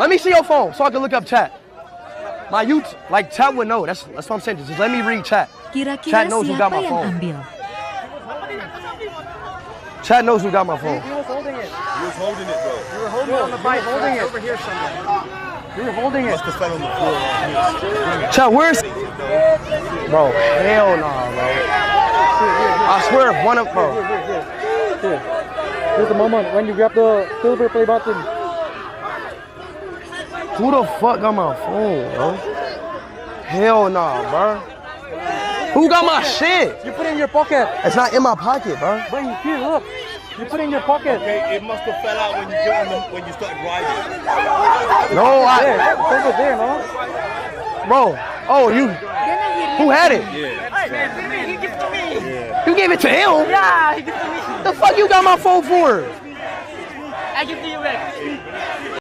Let me see your phone so I can look up chat. My YouTube, like chat would know. That's what I'm saying. Just let me read chat. Chat knows who got my phone. Chat knows who got my phone. He was holding it. You was holding it, bro. You were holding it on the bike. Holding it over here somewhere. You were holding it. Must have fell on the floor. Chat, where's? Bro, hell nah, bro. I swear, one of bro. Here. Here's the moment when you grab the silver play button. Who the fuck got my phone, bro? Hell nah, bro. Who got my shit? You put it in your pocket. It's not in my pocket, bro. Wait, here, look. You put it in your pocket. Okay, it must have fell out when you get on when you started riding. No, It's over there, no? Bro, oh, you. Who had it? Yeah. He gave it to me. You gave it to him? Yeah, he gave it to me. The fuck you got my phone for? I give it to you back.